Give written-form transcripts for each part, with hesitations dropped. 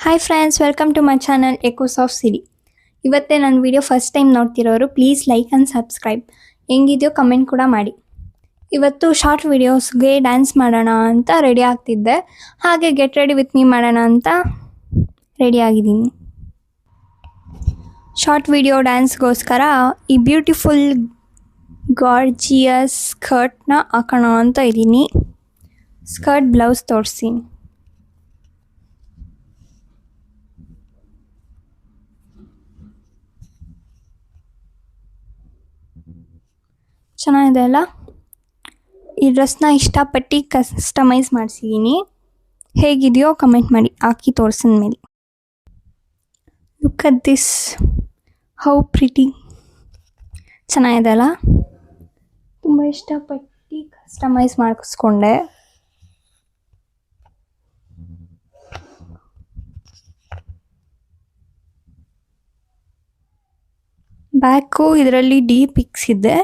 Hi friends, welcome to my channel echoes of Siri. ಇವತ್ತೇ ನನ್ನ video first time ನೋಡ್ತಿರೋರು please like and subscribe. ಹೆಂಗಿದೆಯೋ comment ಕೂಡ ಮಾಡಿ. ಇವತ್ತು ಶಾರ್ಟ್ ವಿಡಿಯೋಸ್ಗೆ ಡ್ಯಾನ್ಸ್ ಮಾಡೋಣ ಅಂತ ರೆಡಿ ಆಗ್ತಿದ್ದೆ. ಹಾಗೆ ಗೆಟ್ ರೆಡಿ ವಿತ್ ಮೀ ಮಾಡೋಣ ಅಂತ ರೆಡಿ ಆಗಿದ್ದೀನಿ. ಶಾರ್ಟ್ ವಿಡಿಯೋ ಡ್ಯಾನ್ಸ್ಗೋಸ್ಕರ ಈ ಬ್ಯೂಟಿಫುಲ್ ಗಾರ್ಜಿಯಸ್ ಸ್ಕರ್ಟ್ನ ಹಾಕೋಣ ಅಂತ ಇದ್ದೀನಿ. ಸ್ಕರ್ಟ್ ಬ್ಲೌಸ್ ತೋರಿಸ್ತೀನಿ. ಚೆನ್ನಾಗಿದೆ ಅಲ್ಲ? ಈ ಡ್ರೆಸ್ನ ಇಷ್ಟಪಟ್ಟು ಕಸ್ಟಮೈಸ್ ಮಾಡಿಸಿದ್ದೀನಿ. ಹೇಗಿದೆಯೋ ಕಮೆಂಟ್ ಮಾಡಿ, ಹಾಕಿ ತೋರಿಸಿದ ಮೇಲೆ. Look at this, how pretty. ಚೆನ್ನಾಗಿದೆ ಅಲ್ಲ? ತುಂಬ ಇಷ್ಟಪಟ್ಟು ಕಸ್ಟಮೈಸ್ ಮಾಡಿಸ್ಕೊಂಡೆ. ಬ್ಯಾಕು ಇದರಲ್ಲಿ ಡೀಪ್ ಪಿಕ್ಸ್ ಇದೆ.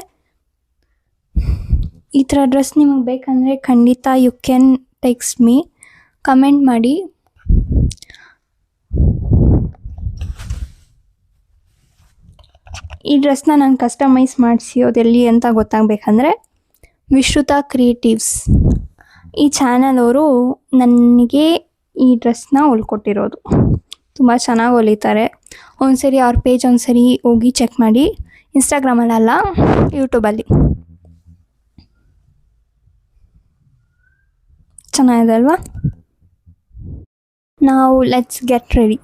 ಈ ಥರ ಡ್ರೆಸ್ ನಿಮಗೆ ಬೇಕಂದರೆ ಖಂಡಿತ you can text me, comment ಮಾಡಿ. ಈ ಡ್ರೆಸ್ನ ನಾನು ಕಸ್ಟಮೈಸ್ ಮಾಡಿಸಿರೋದೆಲ್ಲಿ ಅಂತ ಗೊತ್ತಾಗಬೇಕಂದ್ರೆ ವಿಶ್ರುತಾ ಕ್ರಿಯೇಟಿವ್ಸ್ ಈ ಚಾನಲ್ ಅವರು ನನಗೆ ಈ ಡ್ರೆಸ್ನ ಹೊಲ್ಕೊಟ್ಟಿರೋದು. ತುಂಬ ಚೆನ್ನಾಗಿ ಹೊಲಿತಾರೆ. ಒಂದ್ಸರಿ ಅವ್ರ ಪೇಜ್ ಒಂದ್ಸರಿ ಹೋಗಿ ಚೆಕ್ ಮಾಡಿ. ಇನ್ಸ್ಟಾಗ್ರಾಮಲ್ಲ, ಯೂಟ್ಯೂಬಲ್ಲಿ. ಚೆನ್ನಾಗಿದೆ ಅಲ್ವಾ? ನಾವು let's get ready.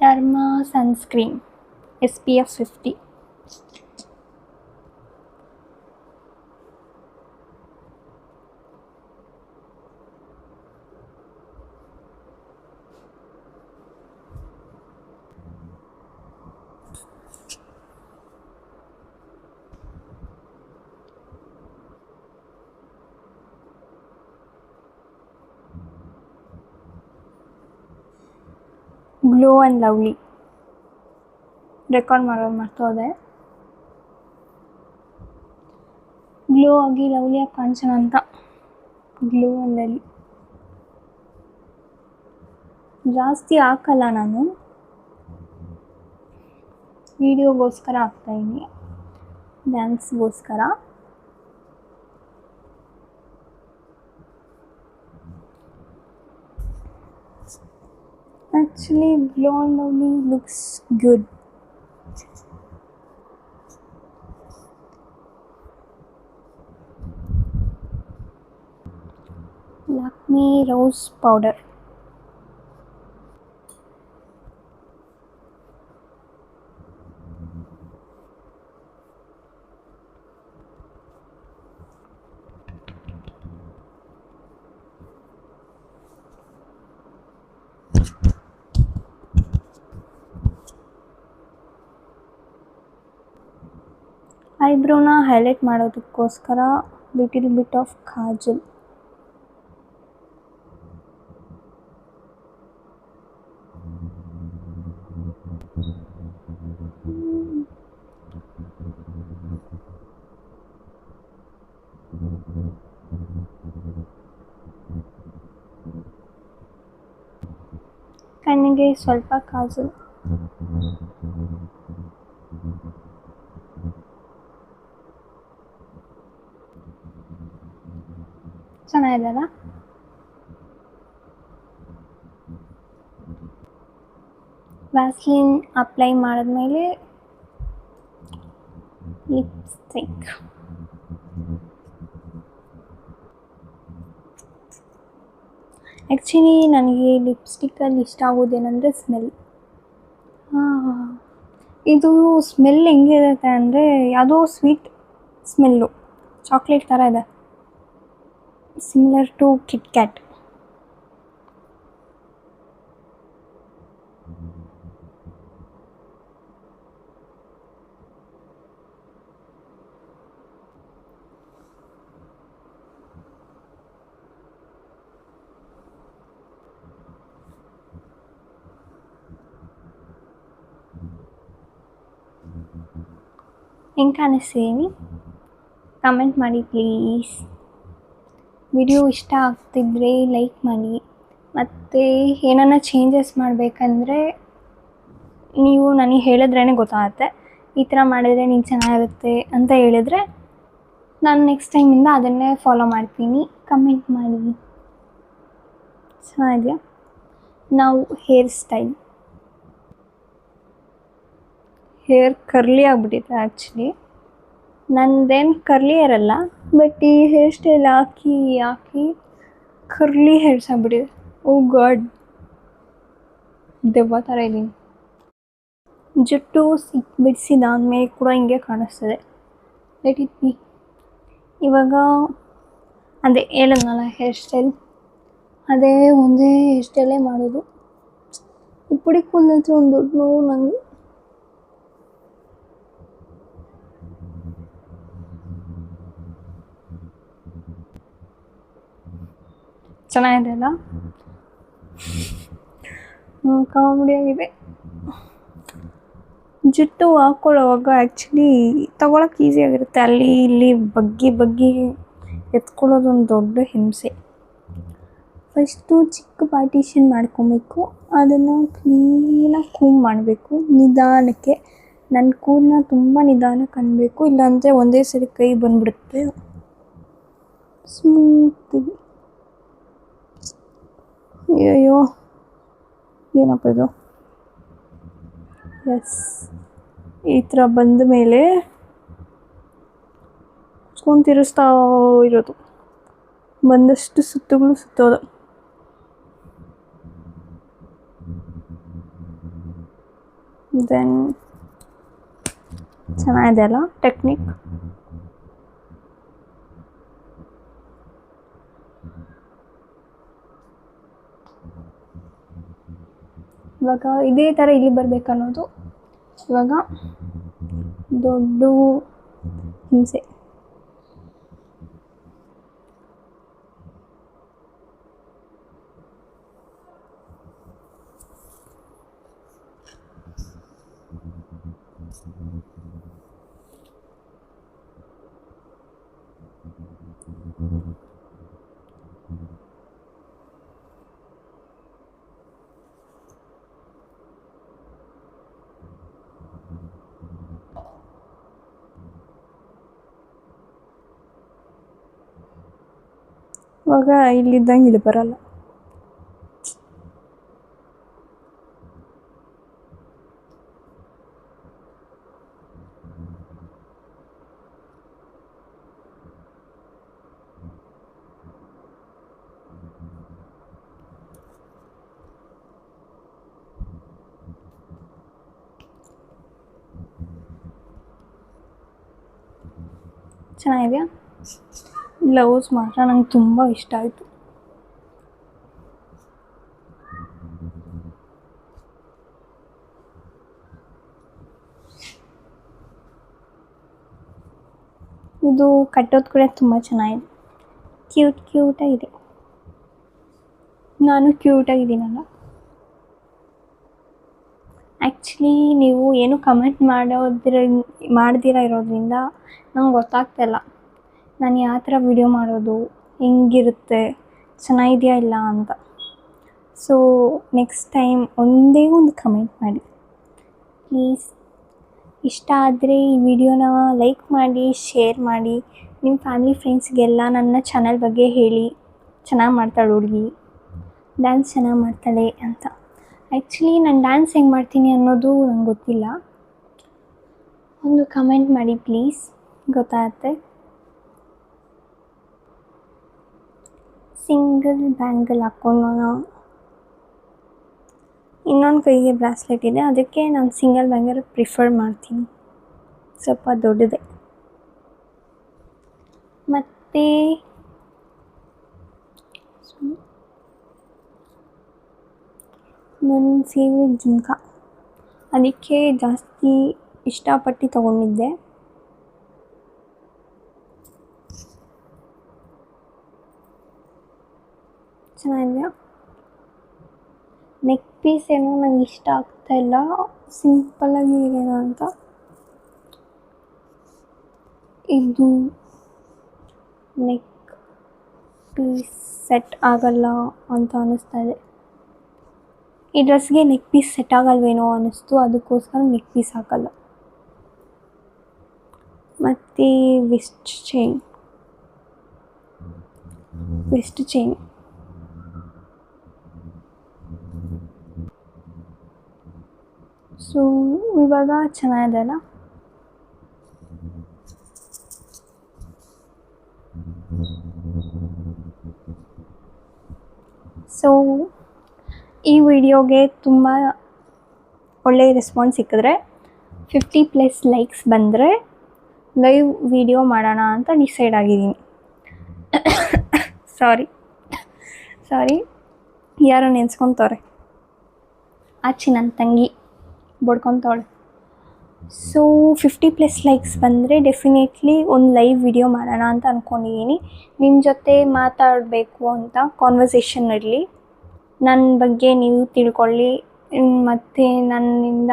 Dharma sunscreen SPF 50. Glow and lovely record ಮಾಡೋದು ಮರ್ತೋದೆ. ಗ್ಲೋ ಆಗಿ ಲವ್ಲಿಯಾಗಿ ಕಾಣಿಸೋಣ ಅಂತ ಗ್ಲೋ ಆ್ಯಂಡ್ ಲವ್ಲಿ ಜಾಸ್ತಿ ಹಾಕಲ್ಲ ನಾನು, ವಿಡಿಯೋಗೋಸ್ಕರ ಹಾಕ್ತಾಯಿದ್ದೀನಿ, ಡ್ಯಾನ್ಸ್ಗೋಸ್ಕರ. Actually, glow and lovely looks good. Lakme rose powder. ಐಬ್ರೋನ ಹೈಲೈಟ್ ಮಾಡೋದಕ್ಕೋಸ್ಕರ ಲಿಟಲ್ ಬಿಟ್ ಆಫ್ ಕಾಜಲ್. ಕಣ್ಣಿಗೆ ಸ್ವಲ್ಪ ಕಾಜಲ್. ಚೆನ್ನಾಗಿದೆಯಲ್ಲ? ವ್ಯಾಸ್ಲಿನ್ ಅಪ್ಲೈ ಮಾಡಿದ್ಮೇಲೆ ಲಿಪ್ಸ್ಟಿಕ್. ಆ್ಯಕ್ಚುಲಿ ನನಗೆ ಲಿಪ್ಸ್ಟಿಕ್ಕಲ್ಲಿ ಇಷ್ಟ ಆಗೋದೇನೆಂದರೆ ಸ್ಮೆಲ್. ಇದು ಸ್ಮೆಲ್ ಹೆಂಗಿರುತ್ತೆ ಅಂದರೆ ಯಾವುದೋ ಸ್ವೀಟ್ ಸ್ಮೆಲ್ಲು, ಚಾಕ್ಲೇಟ್ ಥರ ಇದೆ, ಸಿಮಿಲರ್ ಟು ಕಿಟ್ ಕ್ಯಾಟ್. ಹೆಂಗೆ ಕಾಣಿಸ್ತೀನಿ ಕಮೆಂಟ್ ಮಾಡಿ ಪ್ಲೀಸ್. ವಿಡಿಯೋ ಇಷ್ಟ ಆಗ್ತಿದ್ರೆ ಲೈಕ್ ಮಾಡಿ. ಮತ್ತು ಏನನ್ನ ಚೇಂಜಸ್ ಮಾಡಬೇಕಂದ್ರೆ ನೀವು ನನಗೆ ಹೇಳಿದ್ರೇ ಗೊತ್ತಾಗುತ್ತೆ. ಈ ಥರ ಮಾಡಿದರೆ ನೀನು ಚೆನ್ನಾಗಿರುತ್ತೆ ಅಂತ ಹೇಳಿದ್ರೆ ನಾನು ನೆಕ್ಸ್ಟ್ ಟೈಮಿಂದ ಅದನ್ನೇ ಫಾಲೋ ಮಾಡ್ತೀನಿ. ಕಮೆಂಟ್ ಮಾಡಿ. ಚೆನ್ನಾಗಿದೆಯಾ? ನಾವು ಹೇರ್ ಸ್ಟೈಲ್, ಹೇರ್ ಕರ್ಲಿ ಆಗಿಬಿಟ್ಟಿದೆ ಆ್ಯಕ್ಚುಲಿ. ನಂದೇನು ಕರ್ಲಿ ಹೇರ್ ಅಲ್ಲ, ಬಟ್ ಈ ಹೇರ್ ಸ್ಟೈಲ್ ಹಾಕಿ ಕರ್ಲಿ ಹೇರ್ಸ್ ಆಗಿಬಿಟ್ಟಿದೆ. ಓ ಗಾಡ್, ದೆವ್ವ ಥರ ಇದ್ದೀನಿ. ಜುಟ್ಟು ಬಿಡಿಸಿದಾದ್ಮೇಲೆ ಕೂಡ ಹಿಂಗೆ ಕಾಣಿಸ್ತದೆ. Let it be. ಇವಾಗ ಅದೇ ಹೇಳಿದ್ನಲ್ಲ ಹೇರ್ ಸ್ಟೈಲ್, ಅದೇ ಒಂದೇ ಹೇರ್ ಸ್ಟೈಲೇ ಮಾಡೋದು. ಈ ಪುಡಿ ಕೂದಲಂತೂ ಒಂದು ದೊಡ್ಡ ನೋವು ನನಗೆ. ಚೆನ್ನಾಗಿದೆ ಅಲ್ಲ? ಕಾಮಿಡಿ ಆಗಿದೆ. ಜುಟ್ಟು ಹಾಕ್ಕೊಳ್ಳೋವಾಗ ಆ್ಯಕ್ಚುಲಿ ತಗೊಳಕ್ಕೆ ಈಸಿಯಾಗಿರುತ್ತೆ. ಅಲ್ಲಿ ಇಲ್ಲಿ ಬಗ್ಗಿ ಎತ್ಕೊಳ್ಳೋದೊಂದು ದೊಡ್ಡ ಹಿಂಸೆ. ಫಸ್ಟು ಚಿಕ್ಕ ಪಾರ್ಟಿಷನ್ ಮಾಡ್ಕೊಬೇಕು. ಅದನ್ನು ಕ್ಲೀನಾಗಿ ಕೂಮ್ ಮಾಡಬೇಕು ನಿಧಾನಕ್ಕೆ. ನನ್ನ ಕೂದಲನ್ನ ತುಂಬ ನಿಧಾನಕ್ಕೆ ಅನ್ಬೇಕು, ಇಲ್ಲಾಂದರೆ ಒಂದೇ ಸರಿ ಕೈ ಬಂದುಬಿಡುತ್ತೆ ಸ್ಮೂತಾಗಿ. ಅಯ್ಯೋ ಏನಪ್ಪ ಇದು. ಎಸ್, ಈ ಥರ ಬಂದ ಮೇಲೆ ತಿರುಸ್ತಾ ಇರೋದು, ಬಂದಷ್ಟು ಸುತ್ತುಗಳು ಸುತ್ತೋದು. ದೆನ್ ಚೆನ್ನಾಗಿದೆ ಅಲ್ಲ ಟೆಕ್ನಿಕ್? ಇವಾಗ ಇದೇ ಥರ ಇಲ್ಲಿ ಬರಬೇಕನ್ನೋದು ಇವಾಗ ದೊಡ್ಡ ಹಿಂಸೆ. ಇವಾಗ ಇಲ್ಲಿದ್ದಂಗೆ ಇಲ್ಲಿ ಬರಲ್ಲ. ಚೆನ್ನಾಗಿದೆಯಾ? ಬ್ಲೌಸ್ ಮಾತ್ರ ನಂಗೆ ತುಂಬ ಇಷ್ಟ ಆಯಿತು. ಇದು ಕಟ್ಟೋದು ಕೂಡ ತುಂಬ ಚೆನ್ನಾಗಿದೆ, ಕ್ಯೂಟಾಗಿದೆ. ನಾನು ಕ್ಯೂಟಾಗಿದ್ದೀನಲ್ಲ. ಆ್ಯಕ್ಚುಲಿ ನೀವು ಏನು ಕಮೆಂಟ್ ಮಾಡ್ದಿರ ಇರೋದ್ರಿಂದ ನಂಗೆ ಗೊತ್ತಾಗ್ತಾಯಿಲ್ಲ ನಾನು ಯಾವ ಥರ ವಿಡಿಯೋ ಮಾಡೋದು, ಹೆಂಗಿರುತ್ತೆ, ಚೆನ್ನಾಗಿದೆಯಾ ಇಲ್ಲ ಅಂತ. ಸೊ ನೆಕ್ಸ್ಟ್ ಟೈಮ್ ಒಂದೇ ಒಂದು ಕಮೆಂಟ್ ಮಾಡಿ ಪ್ಲೀಸ್. ಇಷ್ಟ ಆದರೆ ಈ ವಿಡಿಯೋನ ಲೈಕ್ ಮಾಡಿ, ಶೇರ್ ಮಾಡಿ. ನಿಮ್ಮ ಫ್ಯಾಮಿಲಿ ಫ್ರೆಂಡ್ಸ್ಗೆಲ್ಲ ನನ್ನ ಚಾನಲ್ ಬಗ್ಗೆ ಹೇಳಿ, ಚೆನ್ನಾಗಿ ಮಾಡ್ತಾಳೆ ಹುಡುಗಿ, ಡ್ಯಾನ್ಸ್ ಚೆನ್ನಾಗಿ ಮಾಡ್ತಾಳೆ ಅಂತ. ಆ್ಯಕ್ಚುಲಿ ನಾನು ಡ್ಯಾನ್ಸ್ ಹೆಂಗೆ ಮಾಡ್ತೀನಿ ಅನ್ನೋದು ನಂಗೆ ಗೊತ್ತಿಲ್ಲ. ಒಂದು ಕಮೆಂಟ್ ಮಾಡಿ ಪ್ಲೀಸ್, ಗೊತ್ತಾಗುತ್ತೆ. ಸಿಂಗಲ್ ಬ್ಯಾಂಗಲ್ ಹಾಕ್ಕೊಳ್ಳೋಣ. ಇನ್ನೊಂದು ಕೈಗೆ ಬ್ರಾಸ್ಲೆಟ್ ಇದೆ, ಅದಕ್ಕೆ ನಾನು ಸಿಂಗಲ್ ಬ್ಯಾಂಗಲ್ ಪ್ರಿಫರ್ ಮಾಡ್ತೀನಿ, ಸ್ವಲ್ಪ ದೊಡ್ಡದೆ. ಮತ್ತು ನನ್ನ ಫೇವ್ರೆಟ್ ಜುಮ್ಕಾ, ಅದಕ್ಕೆ ಜಾಸ್ತಿ ಇಷ್ಟಪಟ್ಟು ತೊಗೊಂಡಿದ್ದೆ. ಚೆನ್ನಾಗಿದೆಯಾ? ನೆಕ್ ಪೀಸ್ ಏನೋ ನಂಗೆ ಇಷ್ಟ ಆಗ್ತಾಯಿಲ್ಲ, ಸಿಂಪಲ್ಲಾಗಿ ಇರೋಣ ಅಂತ. ಇದು ನೆಕ್ ಪೀಸ್ ಸೆಟ್ ಆಗಲ್ಲ ಅಂತ ಅನ್ನಿಸ್ತಾ ಇದೆ. ಈ ಡ್ರೆಸ್ಗೆ ನೆಕ್ ಪೀಸ್ ಸೆಟ್ ಆಗಲ್ವೇನೋ ಅನ್ನಿಸ್ತು, ಅದಕ್ಕೋಸ್ಕರ ನೆಕ್ ಪೀಸ್ ಹಾಕಲ್ಲ. ಮತ್ತು ವೆಸ್ಟ್ ಚೈನ್ ಸೊ ಇವಾಗ ಚೆನ್ನಾಗಿದೆ ಅಲ್ಲ. ಸೊ ಈ ವಿಡಿಯೋಗೆ ತುಂಬ ಒಳ್ಳೆಯ ರೆಸ್ಪಾನ್ಸ್ ಸಿಕ್ಕಿದ್ರೆ 50+ ಲೈಕ್ಸ್ ಬಂದರೆ ಲೈವ್ ವಿಡಿಯೋ ಮಾಡೋಣ ಅಂತ ಡಿಸೈಡ್ ಆಗಿದ್ದೀನಿ. ಸಾರಿ ಯಾರೋ ನೆನೆಸ್ಕೊತವ್ರೆ, ಆಚೆ ನನ್ನ ತಂಗಿ ಬಡ್ಕೊತವಳೆ. ಸೊ 50+ ಲೈಕ್ಸ್ ಬಂದರೆ ಡೆಫಿನೆಟ್ಲಿ ಒಂದು ಲೈವ್ ವಿಡಿಯೋ ಮಾಡೋಣ ಅಂತ ಅಂದ್ಕೊಂಡಿದ್ದೀನಿ. ನಿಮ್ಮ ಜೊತೆ ಮಾತಾಡಬೇಕು ಅಂತ ಕಾನ್ವರ್ಸೇಷನ್ ಇರಲಿ, ನನ್ನ ಬಗ್ಗೆ ನೀವು ತಿಳ್ಕೊಳ್ಳಿ, ಮತ್ತು ನನ್ನಿಂದ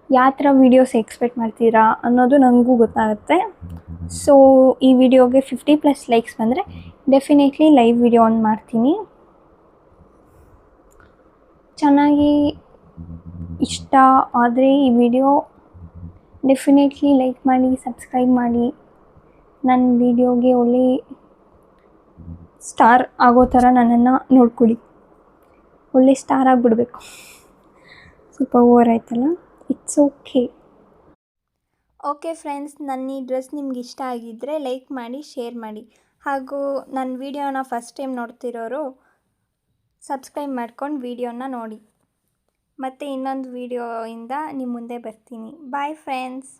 ಯಾವ ಥರ ವೀಡಿಯೋಸ್ ಎಕ್ಸ್ಪೆಕ್ಟ್ ಮಾಡ್ತೀರಾ ಅನ್ನೋದು ನನಗೂ ಗೊತ್ತಾಗುತ್ತೆ. ಸೊ ಈ ವಿಡಿಯೋಗೆ 50+ ಲೈಕ್ಸ್ ಬಂದರೆ ಡೆಫಿನೆಟ್ಲಿ ಲೈವ್ ವಿಡಿಯೋ ಆನ್ ಮಾಡ್ತೀನಿ. ಚೆನ್ನಾಗಿ ಇಷ್ಟ ಆದರೆ ಈ ವಿಡಿಯೋ ಡೆಫಿನೆಟ್ಲಿ ಲೈಕ್ ಮಾಡಿ, ಸಬ್ಸ್ಕ್ರೈಬ್ ಮಾಡಿ, ನನ್ನ ವಿಡಿಯೋಗೆ ಒಳ್ಳೆ ಸ್ಟಾರ್ ಆಗೋ ಥರ ನನ್ನನ್ನು ನೋಡ್ಕೊಳ್ಳಿ. ಒಳ್ಳೆ ಸ್ಟಾರ್ ಆಗಿಬಿಡ್ಬೇಕು. ಸ್ವಲ್ಪ ಓವರ್ ಆಯ್ತಲ್ಲ, ಇಟ್ಸ್ ಓಕೆ ಫ್ರೆಂಡ್ಸ್, ನನ್ನ ಈ ಡ್ರೆಸ್ ನಿಮ್ಗೆ ಇಷ್ಟ ಆಗಿದ್ದರೆ ಲೈಕ್ ಮಾಡಿ, ಶೇರ್ ಮಾಡಿ. ಹಾಗೂ ನನ್ನ ವಿಡಿಯೋನ ಫಸ್ಟ್ ಟೈಮ್ ನೋಡ್ತಿರೋರು ಸಬ್ಸ್ಕ್ರೈಬ್ ಮಾಡ್ಕೊಂಡು ವಿಡಿಯೋನ ನೋಡಿ. ಮತ್ತು ಇನ್ನೊಂದು ವಿಡಿಯೋಯಿಂದ ನಿಮ್ಮ ಮುಂದೆ ಬರ್ತೀನಿ. Bye friends.